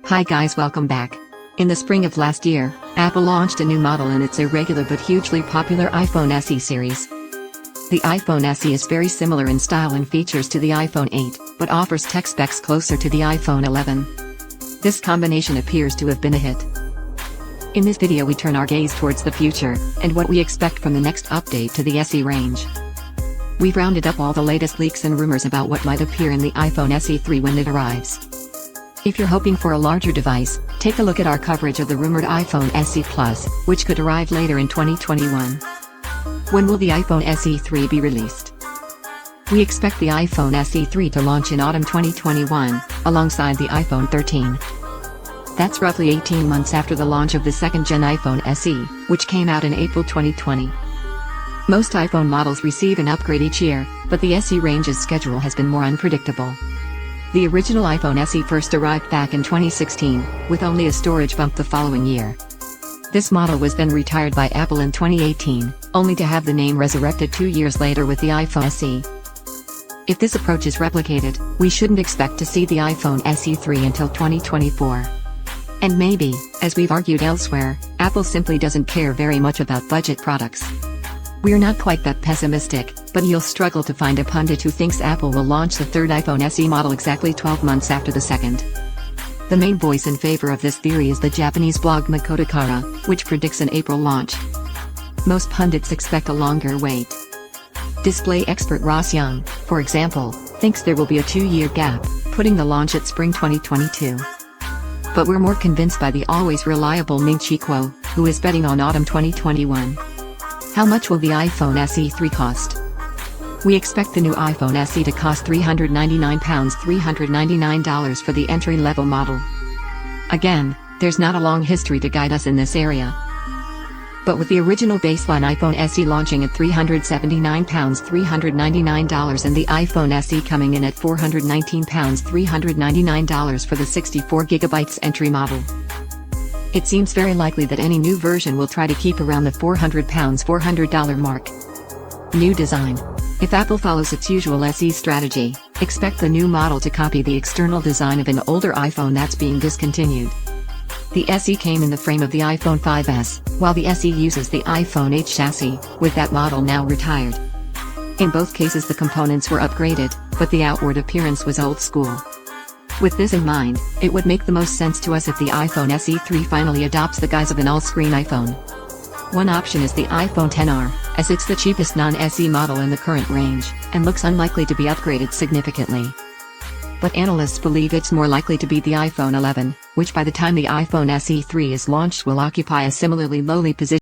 Hi guys, welcome back. In the spring of last year, Apple launched a new model in its irregular but hugely popular iPhone SE series. The iPhone SE is very similar in style and features to the iPhone 8, but offers tech specs closer to the iPhone 11. This combination appears to have been a hit. In this video we turn our gaze towards the future, and what we expect from the next update to the SE range. We've rounded up all the latest leaks and rumors about what might appear in the iPhone SE 3 when it arrives. If you're hoping for a larger device, take a look at our coverage of the rumored iPhone SE Plus, which could arrive later in 2021. When will the iPhone SE 3 be released? We expect the iPhone SE 3 to launch in autumn 2021, alongside the iPhone 13. That's roughly 18 months after the launch of the second-gen iPhone SE, which came out in April 2020. Most iPhone models receive an upgrade each year, but the SE range's schedule has been more unpredictable. The original iPhone SE first arrived back in 2016, with only a storage bump the following year. This model was then retired by Apple in 2018, only to have the name resurrected 2 years later with the iPhone SE. If this approach is replicated, we shouldn't expect to see the iPhone SE 3 until 2024. And maybe, as we've argued elsewhere, Apple simply doesn't care very much about budget products. We're not quite that pessimistic, but you'll struggle to find a pundit who thinks Apple will launch the third iPhone SE model exactly 12 months after the second. The main voice in favor of this theory is the Japanese blog Makotakara, which predicts an April launch. Most pundits expect a longer wait. Display expert Ross Young, for example, thinks there will be a 2-year gap, putting the launch at spring 2022. But we're more convinced by the always reliable Ming-Chi Kuo, who is betting on autumn 2021. How much will the iPhone SE 3 cost? We expect the new iPhone SE to cost $399 for the entry-level model. Again, there's not a long history to guide us in this area. But with the original baseline iPhone SE launching at $379 and the iPhone SE coming in at $419 for the 64GB entry model. It seems very likely that any new version will try to keep around the $400 mark. New design. If Apple follows its usual SE strategy, expect the new model to copy the external design of an older iPhone that's being discontinued. The SE came in the frame of the iPhone 5S, while the SE uses the iPhone 8 chassis, with that model now retired. In both cases the components were upgraded, but the outward appearance was old school. With this in mind, it would make the most sense to us if the iPhone SE 3 finally adopts the guise of an all-screen iPhone. One option is the iPhone XR, as it's the cheapest non-SE model in the current range, and looks unlikely to be upgraded significantly. But analysts believe it's more likely to be the iPhone 11, which by the time the iPhone SE 3 is launched will occupy a similarly lowly position.